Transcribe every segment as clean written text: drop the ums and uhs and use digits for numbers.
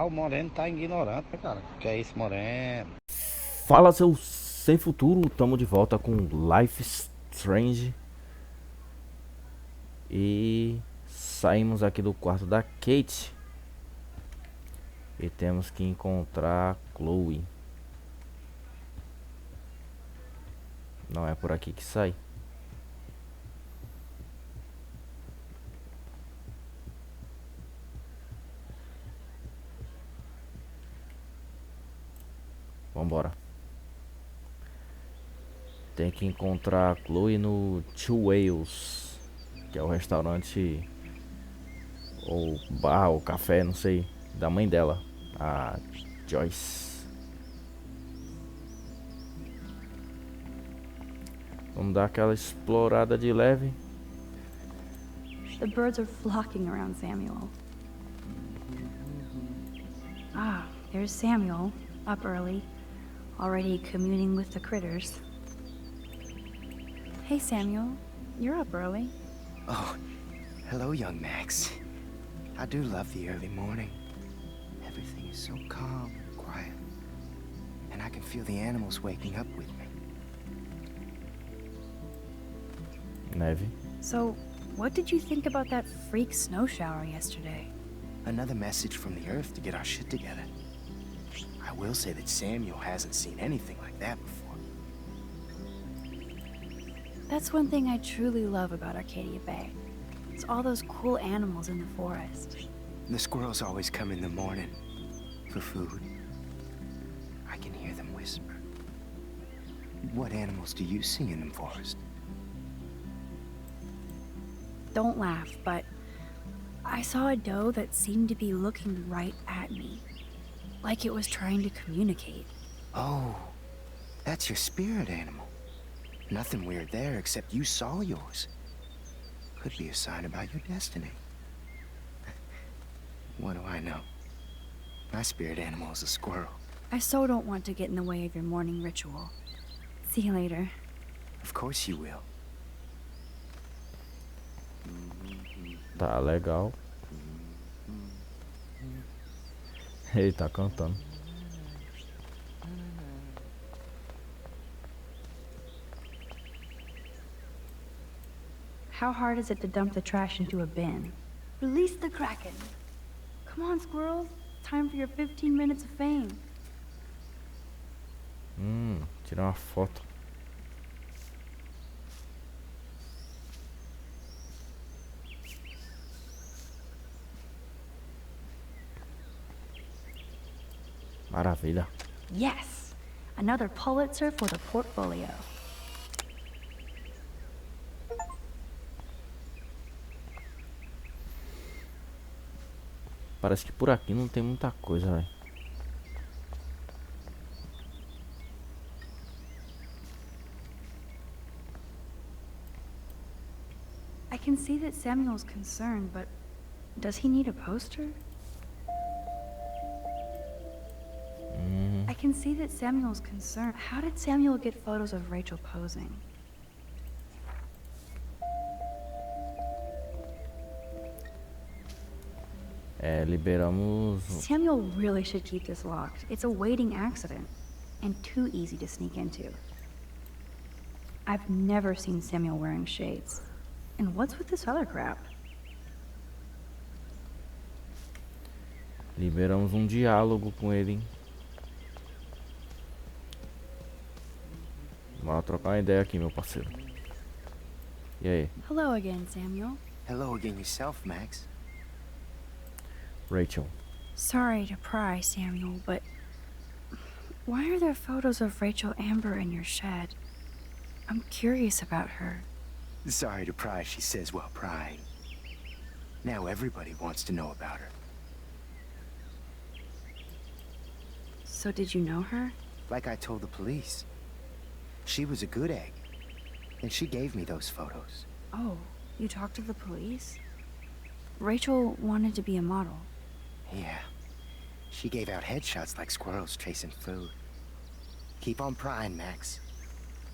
Ah, o Moreno tá ignorante, né, cara? Que é isso, Moreno? Fala, seu sem futuro, tamo de volta com Life Strange. E saímos aqui do quarto da Kate. E temos que encontrar Chloe. Não é por aqui que sai. Vambora. Tem que encontrar a Chloe no Two Whales, que é o restaurante ou bar ou café, não sei, da mãe dela, a Joyce. Vamos dar aquela explorada de leve. The birds are flocking around Samuel. Ah, there's Samuel, up early, already communing with the critters. Hey Samuel, you're up early. Oh, hello, young Max. I do love the early morning. Everything is so calm and quiet. And I can feel the animals waking up with me. Neve. So, what did you think about that freak snow shower yesterday? Another message from the Earth to get our shit together. I will say that Samuel hasn't seen anything like that before. That's one thing I truly love about Arcadia Bay. It's all those cool animals in the forest. The squirrels always come in the morning for food. I can hear them whisper. What animals do you see in the forest? Don't laugh, but I saw a doe that seemed to be looking right at me, like it was trying to communicate. Oh, that's your spirit animal. Nothing weird there except you saw yours. Could be a sign about your destiny. What do I know? My spirit animal is a squirrel. I so don't want to get in the way of your morning ritual. See you later. Of course you will. Tá legal. Ele tá cantando. How hard is it to dump the trash into a bin? Release the Kraken. Come on, squirrels. Time for your 15 minutes of fame. Tirar uma foto. Maravilha. Yes! Another Pulitzer for the portfolio. Parece que por aqui não tem muita coisa, velho. I can see that Samuel's concerned, but does he need a poster? I can see that Samuel's concerned. How did Samuel get photos of Rachel posing? Liberamos. Samuel really should keep this locked. It's a waiting accident, and too easy to sneak into. I've never seen Samuel wearing shades. And what's with this other crap? Liberamos um diálogo com ele, hein? Bora trocar uma ideia aqui, meu parceiro. E aí? Hello again, Samuel. Hello again yourself, Max. Rachel. Sorry to pry, Samuel, but why are there photos of Rachel Amber in your shed? I'm curious about her. Sorry to pry, she says while prying. Now everybody wants to know about her. So did you know her? Like I told the police. She was a good egg, and she gave me those photos. Oh, you talked to the police? Rachel wanted to be a model. Yeah, she gave out headshots like squirrels chasing food. Keep on prying, Max.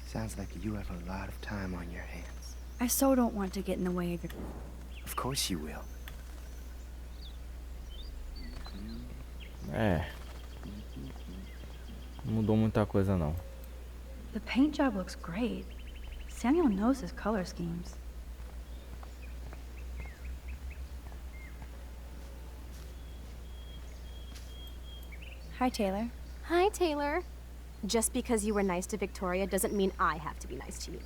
Sounds like you have a lot of time on your hands. I so don't want to get in the way of your... Of course you will. É. Não mudou muita coisa não. The paint job looks great. Samuel knows his color schemes. Hi, Taylor. Hi, Taylor. Just because you were nice to Victoria doesn't mean I have to be nice to you.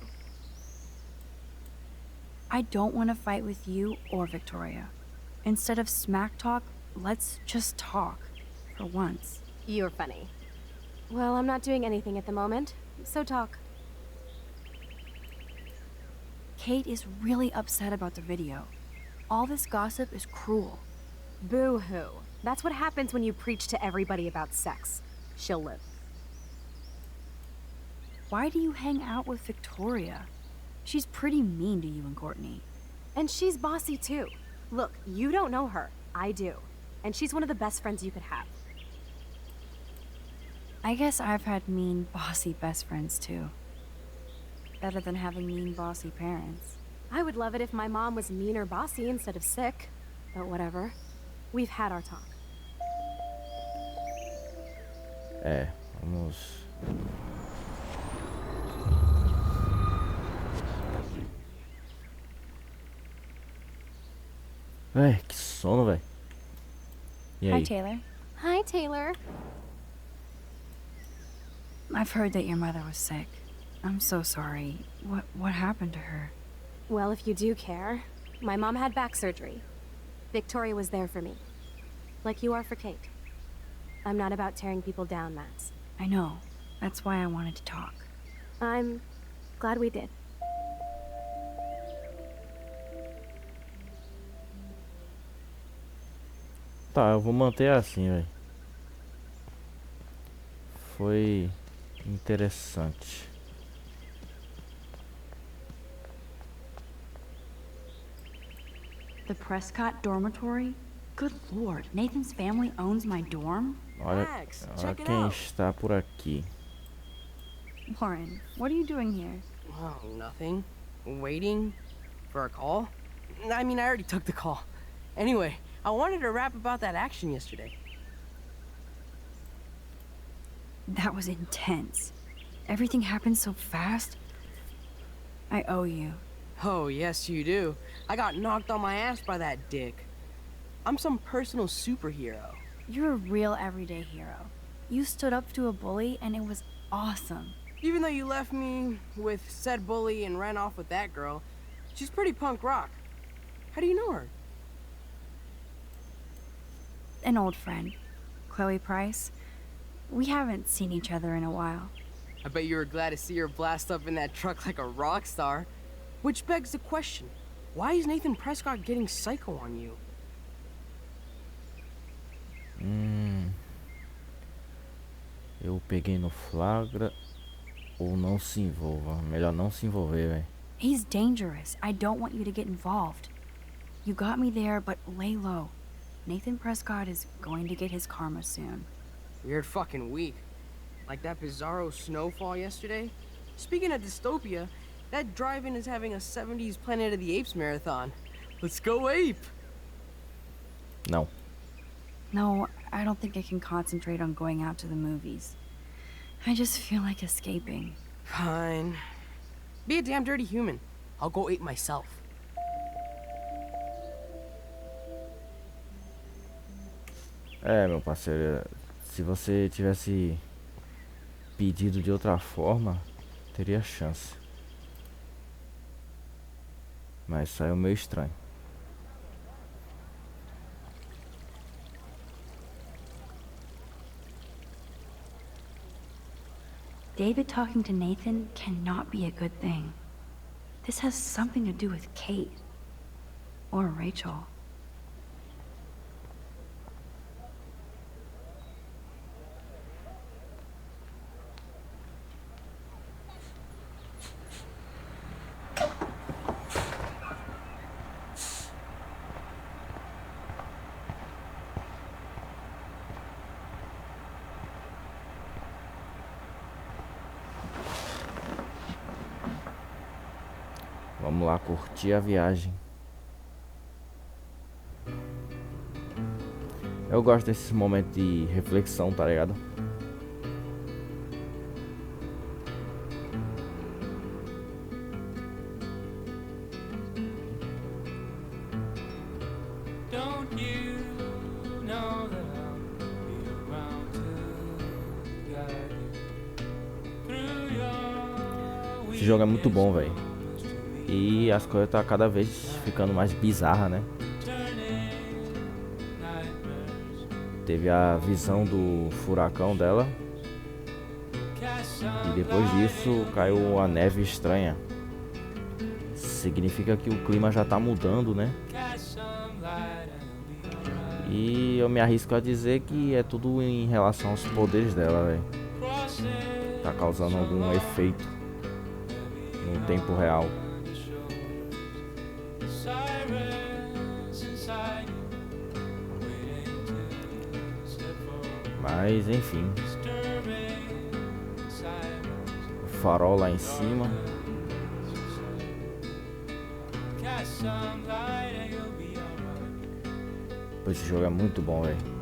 I don't want to fight with you or Victoria. Instead of smack talk, let's just talk. For once. You're funny. Well, I'm not doing anything at the moment, so talk. Kate is really upset about the video. All this gossip is cruel. Boo-hoo. That's what happens when you preach to everybody about sex. She'll live. Why do you hang out with Victoria? She's pretty mean to you and Courtney. And she's bossy too. Look, you don't know her. I do. And she's one of the best friends you could have. I guess I've had mean, bossy best friends too. Better than having mean, bossy parents. I would love it if my mom was mean or bossy instead of sick. But whatever. We've had our talk. É, vamos... Véi, que sono, velho. E Hi, aí? Taylor. Hi, Taylor. I've heard that your mother was sick. I'm so sorry. What happened to her? Well, if you do care, my mom had back surgery. Victoria was there for me. Like you are for Kate. I'm not about tearing people down, Max. I know. That's why I wanted to talk. I'm glad we did. Tá, eu vou manter assim, velho. Foi interessante. The Prescott dormitory? Good lord, Nathan's family owns my dorm? Olha, Max, olha check it quem out. está por aqui. Warren, what are you doing here? Oh, nothing. Waiting for a call? I mean, I already took the call. Anyway, I wanted to rap about that action yesterday. That was intense. Everything happened so fast. I owe you. Oh, yes, you do. I got knocked on my ass by that dick. I'm some personal superhero. You're a real everyday hero. You stood up to a bully and it was awesome. Even though you left me with said bully and ran off with that girl, she's pretty punk rock. How do you know her? An old friend, Chloe Price. We haven't seen each other in a while. I bet you were glad to see her blast up in that truck like a rock star. Which begs the question, why is Nathan Prescott getting psycho on you? Eu peguei no flagra ou não se envolva. Melhor não se envolver, velho. He's dangerous. I don't want you to get involved. You got me there, but lay low. Nathan Prescott is going to get his karma soon. Weird fucking week. Like that bizarro snowfall yesterday. Speaking of dystopia, that drive-in is having a 70s Planet of the Apes marathon. Let's go ape! Não. No, I don't think I can concentrate on going out to the movies. I just feel like escaping. Fine. Be a damn dirty human. I'll go ape myself. É, meu parceiro, se você tivesse pedido de outra forma, teria chance. Mas saiu meio estranho. David talking to Nathan cannot be a good thing. This has something to do with Kate. Or Rachel. Vamos lá curtir a viagem. Eu gosto desses momentos de reflexão, tá ligado? Esse jogo é muito bom, velho. E as coisas tá cada vez ficando mais bizarra, né? Teve a visão do furacão dela. E depois disso caiu a neve estranha. Significa que o clima já tá mudando, né? E eu me arrisco a dizer que é tudo em relação aos poderes dela, velho. Tá causando algum efeito no tempo real. Mas enfim, o farol lá em cima. Pô, esse jogo é muito bom, velho.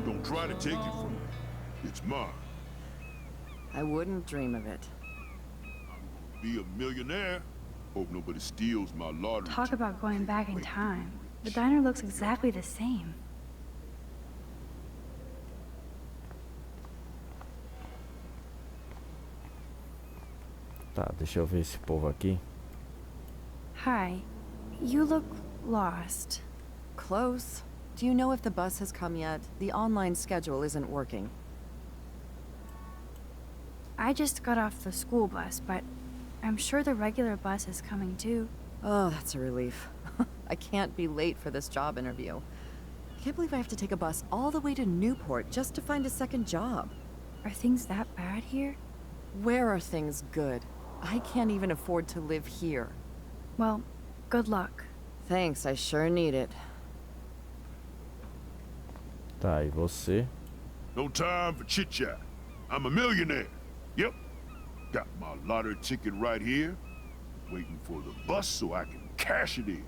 Don't try to take it from me. It's mine. I wouldn't dream of it. Be a millionaire. Hope nobody steals my lottery. Talk about going back in time. The diner looks exactly the same. Tá, deixa eu ver esse povo aqui. Hi. You look lost. Close. Do you know if the bus has come yet? The online schedule isn't working. I just got off the school bus, but I'm sure the regular bus is coming too. Oh, that's a relief. I can't be late for this job interview. I can't believe I have to take a bus all the way to Newport just to find a second job. Are things that bad here? Where are things good? I can't even afford to live here. Well, good luck. Thanks, I sure need it. Tá, e você? No time for chit-chat. I'm a millionaire. Yep. Got my lottery ticket right here. Waiting for the bus so I can cash it in.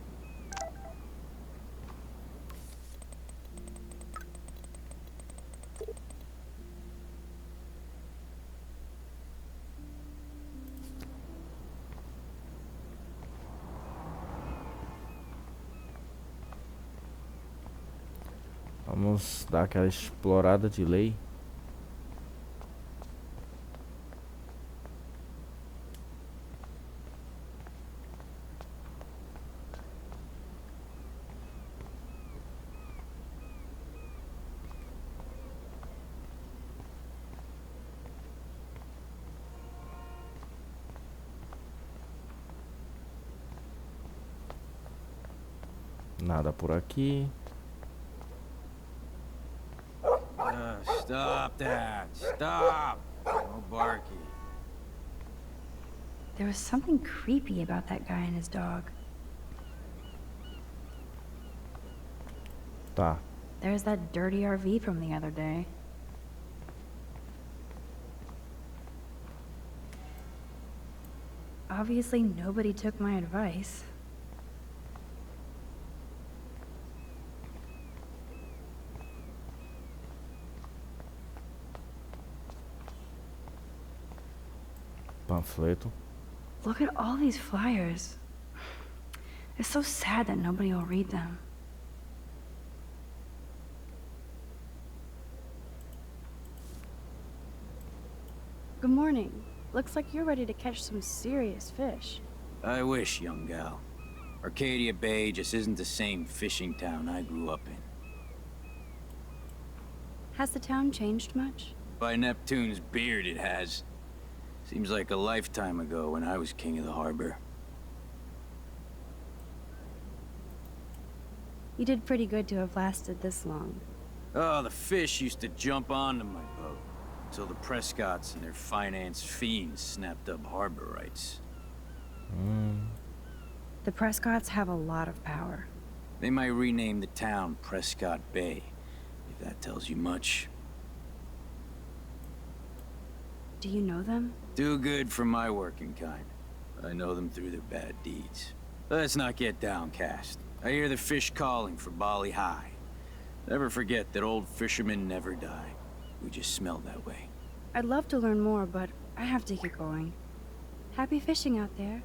Vamos dar aquela explorada de lei. Nada por aqui. Stop that! Stop! No barking. There was something creepy about that guy and his dog. Tá. There's that dirty RV from the other day. Obviously, nobody took my advice. Panfleto. Look at all these flyers. It's so sad that nobody will read them. Good morning. Looks like you're ready to catch some serious fish. I wish, young gal. Arcadia Bay just isn't the same fishing town I grew up in. Has the town changed much? By Neptune's beard, it has. Seems like a lifetime ago when I was king of the harbor. You did pretty good to have lasted this long. Oh, the fish used to jump onto my boat. Until the Prescotts and their finance fiends snapped up harbor rights. The Prescotts have a lot of power. They might rename the town Prescott Bay, if that tells you much. Do you know them? Do good for my working kind. I know them through their bad deeds. Let's not get downcast. I hear the fish calling for Bali High. Never forget that old fishermen never die. We just smell that way. I'd love to learn more, but I have to get going. Happy fishing out there.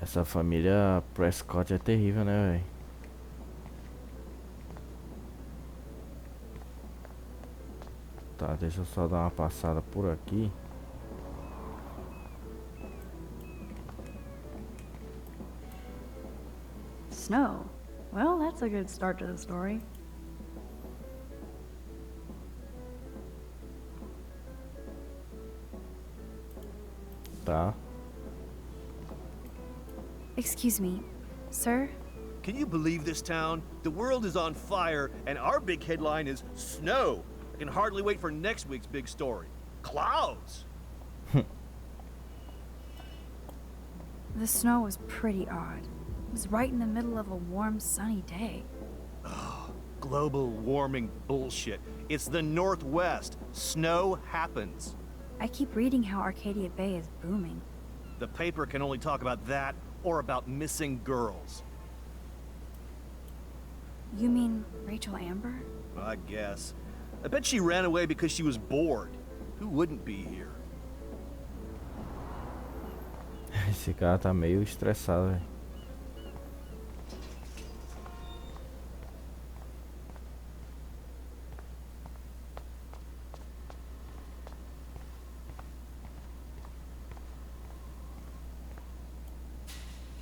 Essa família Prescott é terrível, né, velho? Tá, deixa eu só dar uma passada por aqui. Snow. Well, that's a good start to the story. Tá. Excuse me, sir? Can you believe this town? The world is on fire, and our big headline is snow. I can hardly wait for next week's big story. Clouds! The snow was pretty odd. It was right in the middle of a warm, sunny day. Global warming bullshit. It's the Northwest. Snow happens. I keep reading how Arcadia Bay is booming. The paper can only talk about that or about missing girls. You mean Rachel Amber? I guess. I bet she ran away because she was bored. Who wouldn't be here? Esse cara tá meio estressado, velho.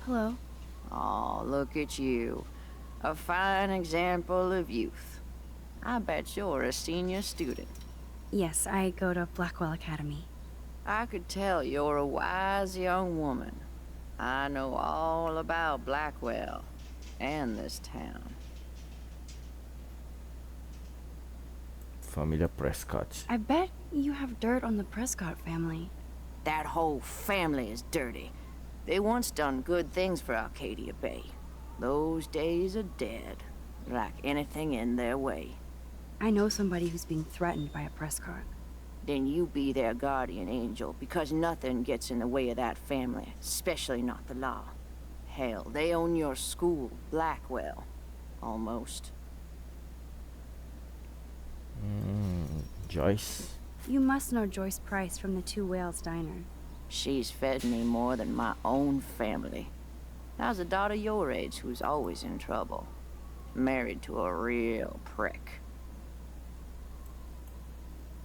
Hello. Oh, look at you. A fine example of youth. I bet you're a senior student. Yes, I go to Blackwell Academy. I could tell you're a wise young woman. I know all about Blackwell and this town. Família Prescott. I bet you have dirt on the Prescott family. That whole family is dirty. They once done good things for Arcadia Bay. Those days are dead, like anything in their way. I know somebody who's being threatened by a Prescott. Then you be their guardian angel, because nothing gets in the way of that family, especially not the law. Hell, they own your school, Blackwell. Almost. Joyce. You must know Joyce Price from the Two Whales Diner. She's fed me more than my own family. How's a daughter your age who's always in trouble? Married to a real prick.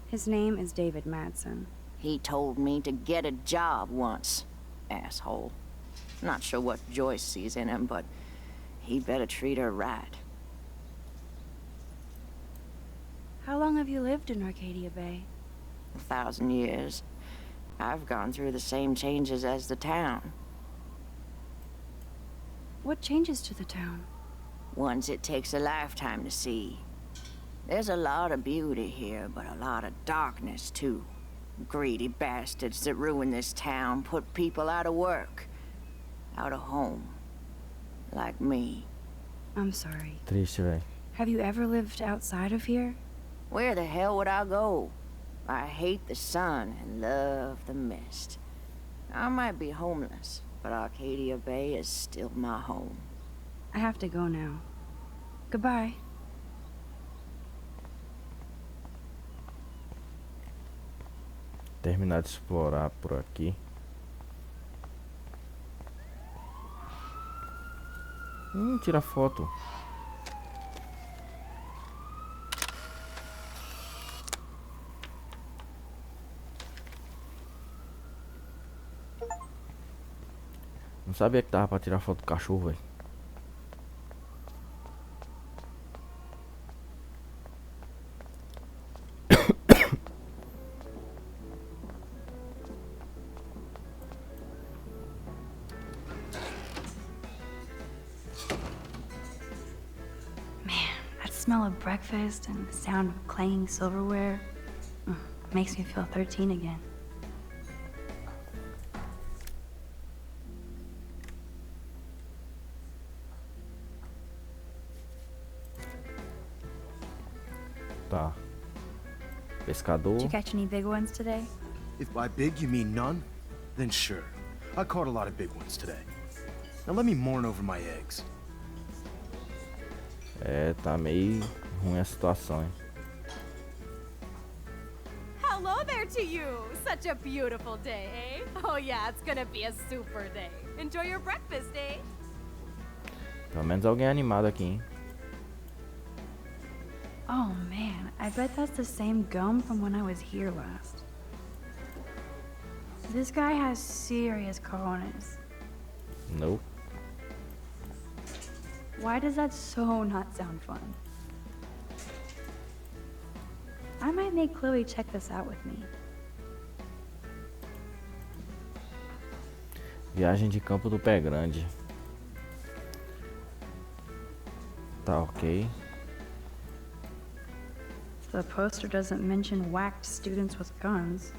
His name is David Madsen. He told me to get a job once. Asshole. Not sure what Joyce sees in him, but he better treat her right. How long have you lived in Arcadia Bay? 1,000 years. I've gone through the same changes as the town. What changes to the town? Ones it takes a lifetime to see. There's a lot of beauty here, but a lot of darkness, too. Greedy bastards that ruin this town, put people out of work, out of home. Like me. I'm sorry. Triste, velho. Have you ever lived outside of here? Where the hell would I go? I hate the sun and love the mist. I might be homeless, but Arcadia Bay is still my home. I have to go now. Goodbye. Terminar de explorar por aqui. Tira foto. Não sabia que dava pra tirar foto do cachorro, velho. smell of breakfast and the sound of clanging silverware makes me feel 13 again. Tá. Pescador. Did you catch any big ones today? If by big you mean none, then sure. I caught a lot of big ones today. Now let me mourn over my eggs. É, tá meio ruim a situação, hein? Hello there to you! Such a beautiful day, eh? Oh yeah, it's gonna be a super day. Enjoy your breakfast, eh? Pelo menos alguém animado aqui, hein? Oh man, I bet that's the same gum from when I was here last. This guy has serious cojones. Nope. Why does that so not sound fun? I might make Chloe check this out with me. Viagem de campo do Pé Grande. Tá ok. The poster doesn't mention whacked students with guns.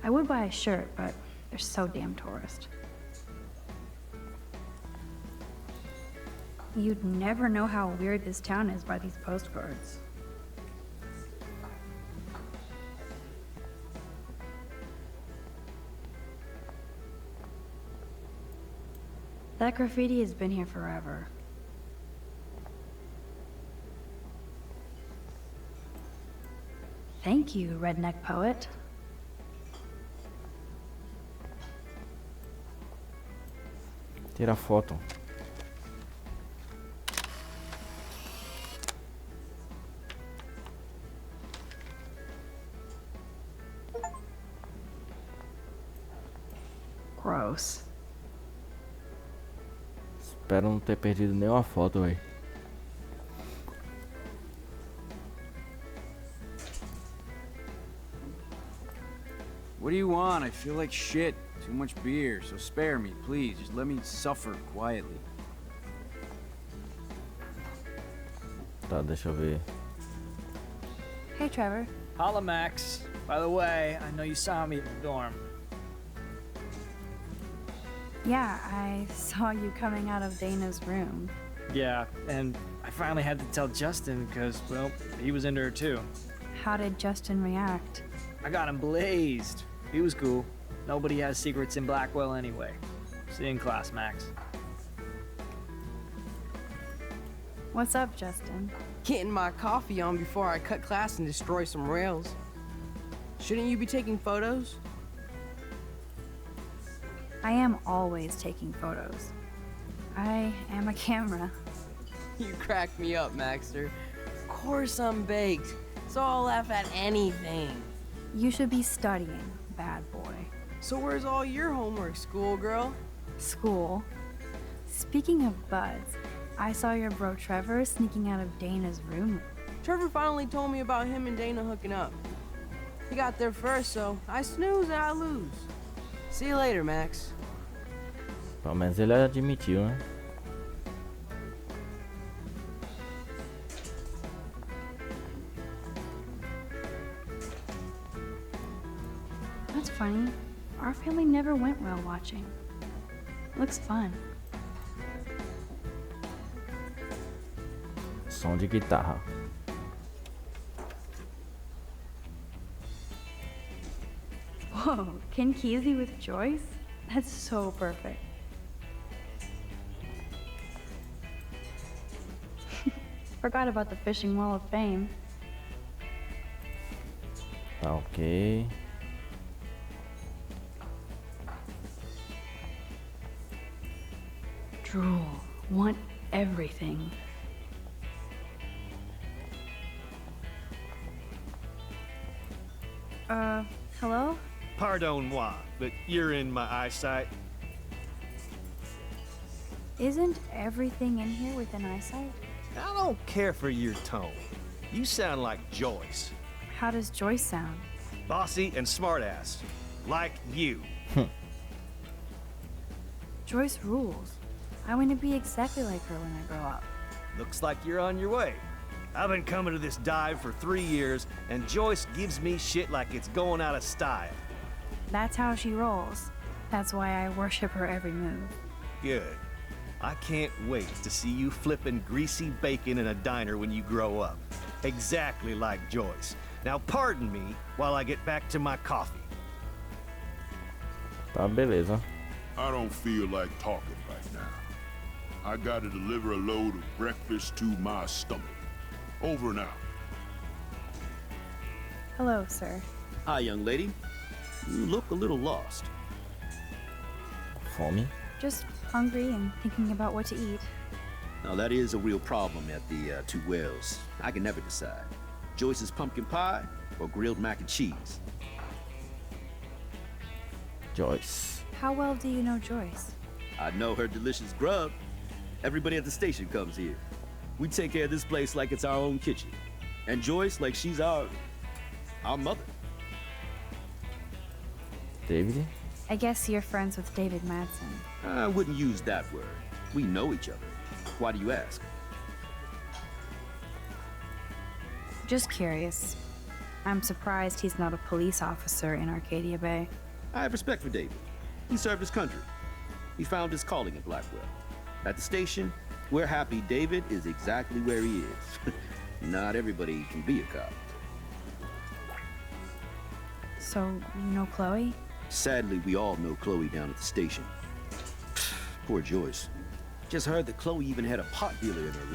I would buy a shirt, but they're so damn tourist. You'd never know how weird this town is by these postcards. That graffiti has been here forever. Thank you, redneck poet. Tira a foto. Gross. Espero não ter perdido nenhuma foto, velho. What do you want? I feel like shit. Too much beer, so spare me, please. Just let me suffer quietly. Tá, deixa eu ver. Hey, Trevor. Holla, Max. By the way, I know you saw me at the dorm. Yeah, I saw you coming out of Dana's room. Yeah, and I finally had to tell Justin because, well, he was into her too. How did Justin react? I got him blazed. He was cool. Nobody has secrets in Blackwell anyway. See you in class, Max. What's up, Justin? Getting my coffee on before I cut class and destroy some rails. Shouldn't you be taking photos? I am always taking photos. I am a camera. You crack me up, Maxter. Of course I'm baked, so I'll laugh at anything. You should be studying, bad boy. So where's all your homework, schoolgirl? School. Speaking of buds, I saw your bro Trevor sneaking out of Dana's room. Trevor finally told me about him and Dana hooking up. He got there first, so I snooze and I lose. See you later, Max. Pelo menos ele admitiu, né? That's funny. Our family never went whale watching. Looks fun. Som de guitarra. Whoa, Ken Kesey with Joyce? That's so perfect. Forgot about the Fishing Wall of Fame. Tá ok. Drool. Want everything. Hello? Pardon moi, but you're in my eyesight. Isn't everything in here within eyesight? I don't care for your tone. You sound like Joyce. How does Joyce sound? Bossy and smartass. Like you. Joyce rules. I want to be exactly like her when I grow up. Looks like you're on your way. I've been coming to this dive for 3 years, and Joyce gives me shit like it's going out of style. That's how she rolls. That's why I worship her every move. Good. I can't wait to see you flipping greasy bacon in a diner when you grow up. Exactly like Joyce. Now pardon me while I get back to my coffee. Tá, beleza. I don't feel like talking right now. I gotta deliver a load of breakfast to my stomach. Over and out. Hello, sir. Hi, young lady. You look a little lost. Fome. Just hungry and thinking about what to eat. Now that is a real problem at the Two Wells. I can never decide. Joyce's pumpkin pie or grilled mac and cheese. Joyce. How well do you know Joyce? I know her delicious grub. Everybody at the station comes here. We take care of this place like it's our own kitchen. And Joyce like she's our mother. David? I guess you're friends with David Madsen. I wouldn't use that word. We know each other. Why do you ask? Just curious. I'm surprised he's not a police officer in Arcadia Bay. I have respect for David. He served his country. He found his calling in Blackwell. At the station, we're happy David is exactly where he is. Not everybody can be a cop. So, you know Chloe? Sadly, we all know Chloe down at the station. Poor Joyce. Just heard that Chloe even had a pot dealer in her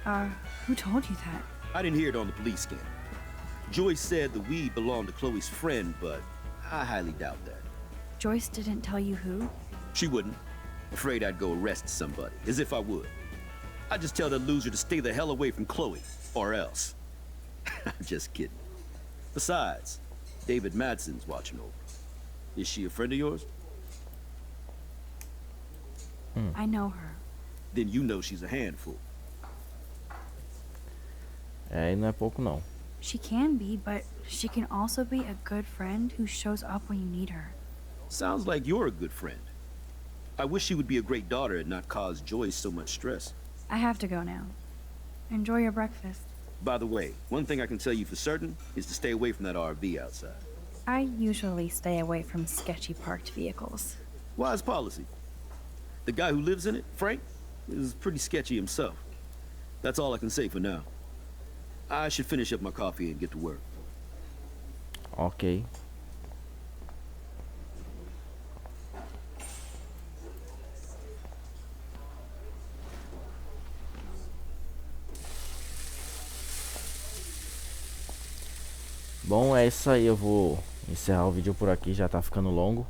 room. Who told you that? I didn't hear it on the police scanner. Joyce said the weed belonged to Chloe's friend, but I highly doubt that. Joyce didn't tell you who? She wouldn't. Afraid I'd go arrest somebody, as if I would. I'd just tell that loser to stay the hell away from Chloe, or else. I'm just kidding. Besides, David Madsen's watching over. Is she a friend of yours? I know her. Then you know she's a handful. É, e não é pouco não. She can be, but she can also be a good friend who shows up when you need her. Sounds like you're a good friend. I wish she would be a great daughter and not cause Joyce so much stress. I have to go now. Enjoy your breakfast. By the way, one thing I can tell you for certain is to stay away from that RV outside. I usually stay away from sketchy parked vehicles. Wise policy. The guy who lives in it, Frank, is pretty sketchy himself. That's all I can say for now. I should finish up my coffee and get to work. Ok. Bom, é isso aí, eu vou encerrar o vídeo por aqui, já tá ficando longo.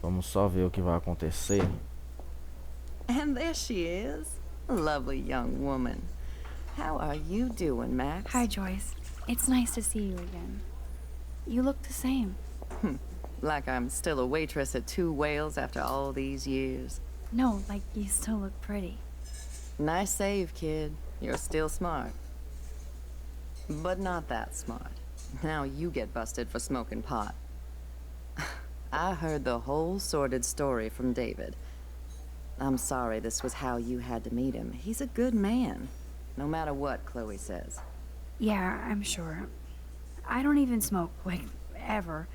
Vamos só ver o que vai acontecer. And there she is. A lovely young woman. How are you doing, Max? Hi, Joyce. It's nice to see you again. You look the same. Like I'm still a waitress at Two Whales after all these years. No, like you still look pretty. Nice save, kid. You're still smart. But not that smart. Now you get busted for smoking pot. I heard the whole sordid story from David. I'm sorry this was how you had to meet him. He's a good man, no matter what Chloe says. Yeah, I'm sure. I don't even smoke, like, ever.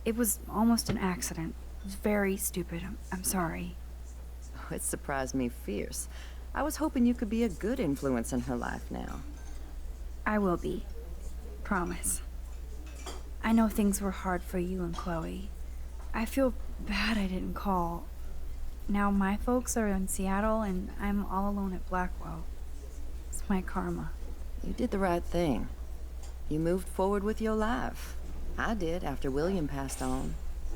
It was almost an accident. It was very stupid. I'm sorry. Oh, it surprised me fierce. I was hoping you could be a good influence in her life now. I will be. Promise. I know things were hard for you and Chloe. I feel bad I didn't call. Now my folks are in Seattle and I'm all alone at Blackwell. It's my karma. You did the right thing. You moved forward with your life. I did after William passed on.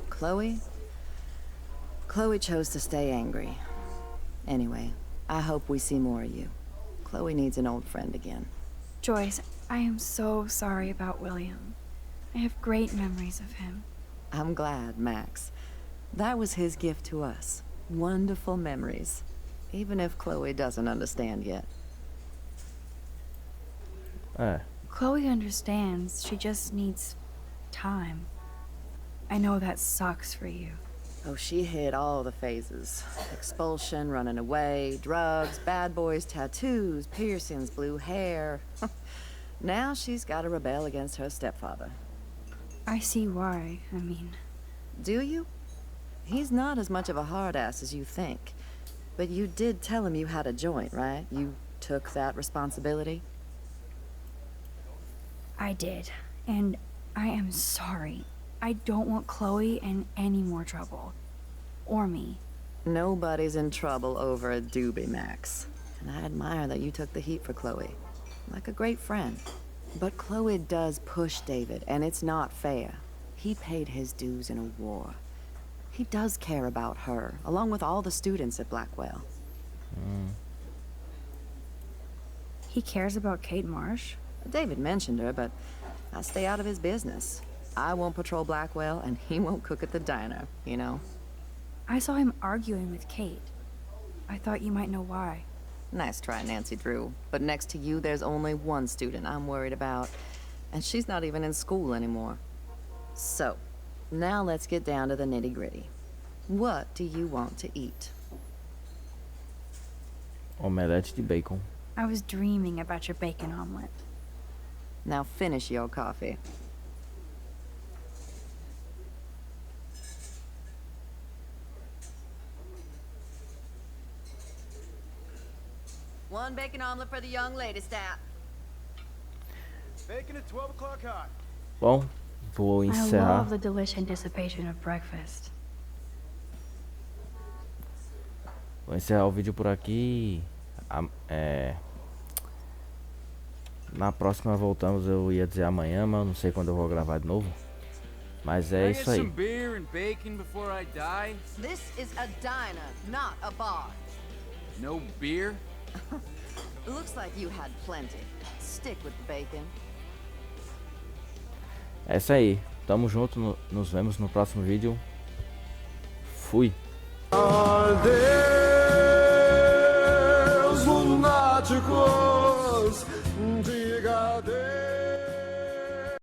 Chloe chose to stay angry. Anyway, I hope we see more of you. Chloe needs an old friend again. Joyce, I am so sorry about William. I have great memories of him. I'm glad, Max. That was his gift to us. Wonderful memories. Even if Chloe doesn't understand yet. Chloe understands. She just needs time. I know that sucks for you. Oh, she hit all the phases. Expulsion, running away, drugs, bad boys, tattoos, piercings, blue hair. Now she's got to rebel against her stepfather. I see why. I mean... Do you? He's not as much of a hard ass as you think. But you did tell him you had a joint, right? You took that responsibility? I did. And I am sorry. I don't want Chloe in any more trouble. Or me. Nobody's in trouble over a doobie, Max. And I admire that you took the heat for Chloe. Like a great friend. But Chloe does push David, and it's not fair. He paid his dues in a war. He does care about her, along with all the students at Blackwell. He cares about Kate Marsh? David mentioned her, but I stay out of his business. I won't patrol Blackwell, and he won't cook at the diner, you know? I saw him arguing with Kate. I thought you might know why. Nice try, Nancy Drew. But next to you, there's only one student I'm worried about. And she's not even in school anymore. So, now let's get down to the nitty-gritty. What do you want to eat? Omelete de bacon. I was dreaming about your bacon omelet. Now finish your coffee. One bacon omelet for the young lady, stat. Bacon at 12 o'clock hot. Bom, vou I encerrar. love the delish and dissipation of breakfast. Vou encerrar o vídeo por aqui. Na próxima voltamos, eu ia dizer amanhã, mas eu não sei quando eu vou gravar de novo. Mas é isso aí. This is a diner, not a bar. No beer? Looks like you had plenty. Stick with the bacon. É isso aí. Tamo junto, nos vemos no próximo vídeo. Fui.